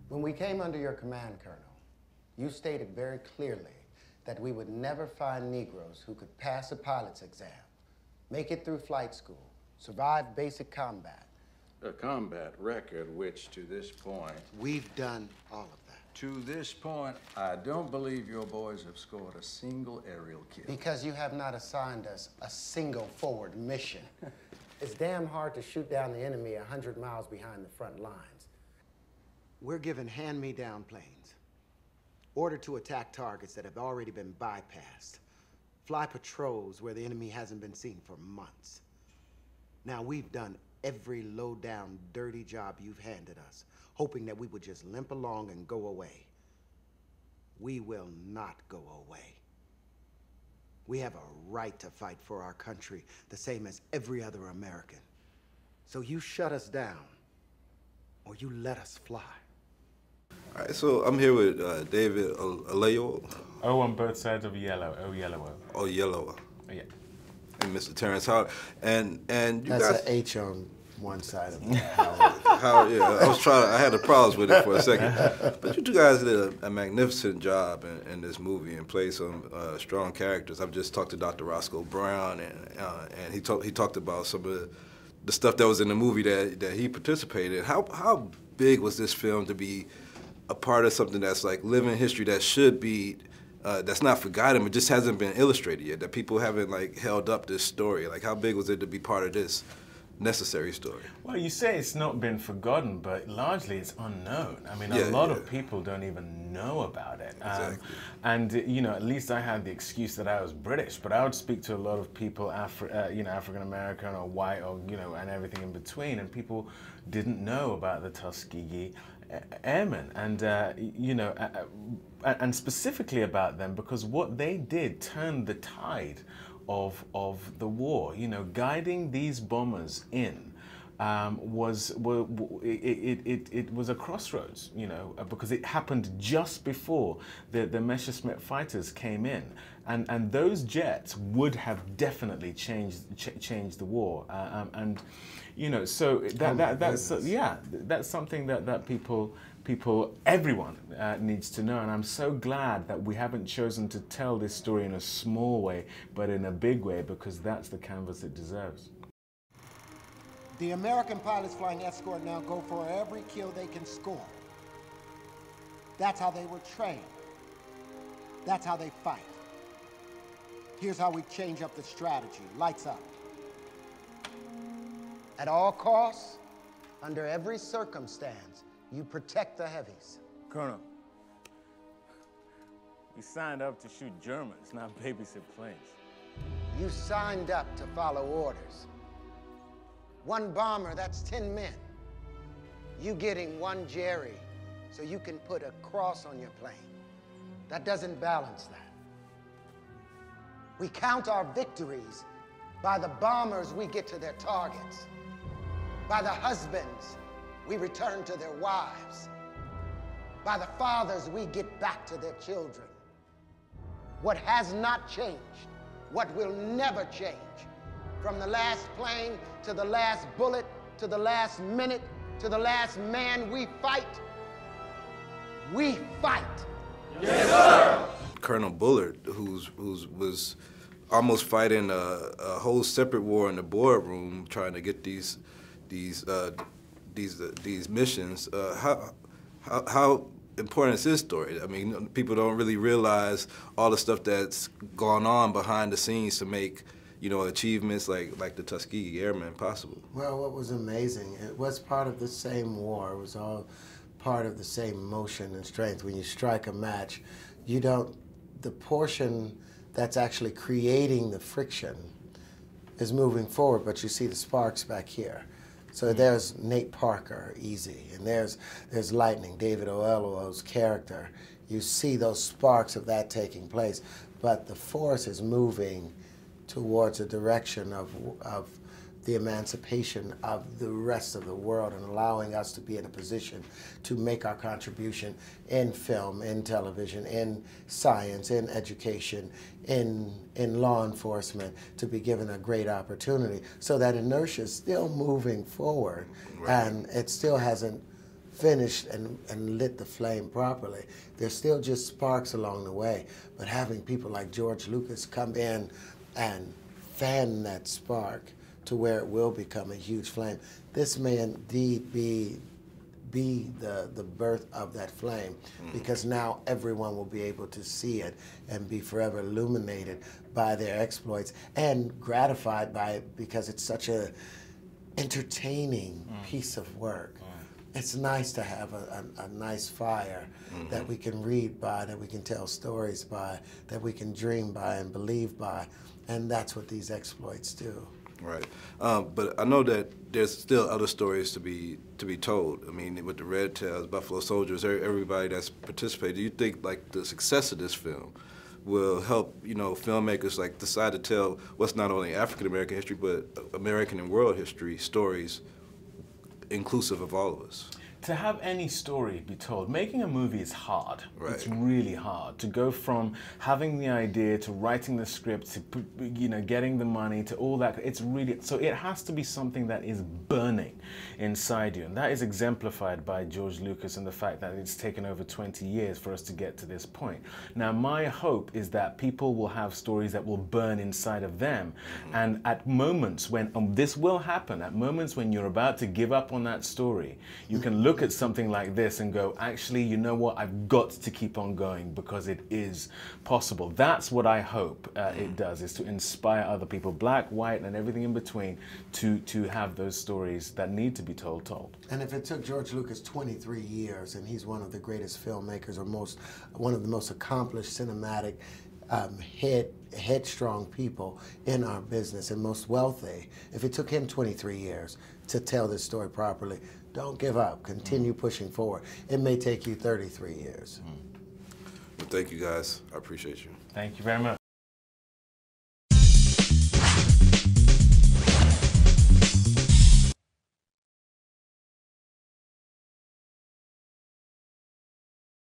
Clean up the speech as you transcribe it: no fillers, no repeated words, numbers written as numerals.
When we came under your command, Colonel, you stated very clearly that we would never find Negroes who could pass a pilot's exam, make it through flight school, survive basic combat. A combat record which, to this point... We've done all of that. To this point, I don't believe your boys have scored a single aerial kill. Because you have not assigned us a single forward mission. It's damn hard to shoot down the enemy 100 miles behind the front lines. We're given hand-me-down planes, ordered to attack targets that have already been bypassed, fly patrols where the enemy hasn't been seen for months. Now, we've done every low-down, dirty job you've handed us, hoping that we would just limp along and go away. We will not go away. We have a right to fight for our country, the same as every other American. So you shut us down, or you let us fly. All right, so I'm here with David Oyelowo. O on both sides of yellow, Oyelowo. Oyelowo. Oh, yeah. And Mr. Terrence Howard. And you That's guys... an H on one side of it. Howard, yeah, I had the problems with it for a second. But you two guys did a magnificent job in this movie and played some strong characters. I've just talked to Dr. Roscoe Brown, and he talked about some of the stuff that was in the movie that he participated in. How big was this film to be a part of something that's like living history that should be, that's not forgotten, but just hasn't been illustrated yet, that people haven't like held up this story? Like, how big was it to be part of this necessary story? Well, you say it's not been forgotten, but largely it's unknown. I mean, a lot of people don't even know about it. Exactly. And you know, at least I had the excuse that I was British, but I would speak to a lot of people, African American or white, or and everything in between, and people didn't know about the Tuskegee Airmen, and and specifically about them because what they did turned the tide of the war. Guiding these bombers in was a crossroads. Because it happened just before the Messerschmitt fighters came in, and those jets would have definitely changed the war. So that's something that everyone needs to know, and I'm so glad that we haven't chosen to tell this story in a small way, but in a big way, because that's the canvas it deserves. The American pilots flying escort now go for every kill they can score. That's how they were trained. That's how they fight. Here's how we change up the strategy. Lights up. At all costs, under every circumstance, you protect the heavies. Colonel, we signed up to shoot Germans, not babysit planes. You signed up to follow orders. One bomber, that's 10 men. You getting one Jerry so you can put a cross on your plane. That doesn't balance that. We count our victories by the bombers we get to their targets, by the husbands we return to their wives, by the fathers we get back to their children. What has not changed, what will never change, from the last plane to the last bullet to the last minute to the last man, we fight. We fight. Yes, sir. Colonel Bullard, who was almost fighting a whole separate war in the boardroom, trying to get these missions. How important is his story? I mean, people don't really realize all the stuff that's gone on behind the scenes to make, achievements like the Tuskegee Airmen possible. Well, what was amazing, it was part of the same war. It was all part of the same motion and strength. When you strike a match, the portion that's actually creating the friction is moving forward, but you see the sparks back here. So there's Nate Parker, easy, and there's Lightning, David Oyelowo's character. You see those sparks of that taking place, but the force is moving towards a direction of the emancipation of the rest of the world and allowing us to be in a position to make our contribution in film, in television, in science, in education, in law enforcement, to be given a great opportunity. So that inertia is still moving forward, right, and it still hasn't finished and lit the flame properly. There's still just sparks along the way, but having people like George Lucas come in and fan that spark to where it will become a huge flame. This may indeed be the birth of that flame, because now everyone will be able to see it and be forever illuminated by their exploits and gratified by it, because it's such a entertaining piece of work. It's nice to have a nice fire that we can read by, that we can tell stories by, that we can dream by and believe by, and that's what these exploits do. Right, but I know that there's still other stories to be told. I mean, with the Red Tails, Buffalo Soldiers, everybody that's participated. Do you think like the success of this film will help, you know, filmmakers like decide to tell what's not only African American history but American and world history stories, inclusive of all of us? To have any story be told, making a movie is hard. Right. It's really hard to go from having the idea to writing the script to, you know, getting the money to all that. It's really, so it has to be something that is burning inside you, and that is exemplified by George Lucas and the fact that it's taken over 20 years for us to get to this point. Now, my hope is that people will have stories that will burn inside of them, and at moments when this will happen, at moments when you're about to give up on that story, you can look at something like this and go, actually, you know what, I've got to keep on going because it is possible. That's what I hope it does, is to inspire other people, black, white, and everything in between, to have those stories that need to be told. And if it took George Lucas 23 years, and he's one of the greatest filmmakers, or one of the most accomplished cinematic headstrong people in our business and most wealthy, if it took him 23 years to tell this story properly, don't give up. Continue pushing forward. It may take you 33 years. Well, thank you guys. I appreciate you. Thank you very much.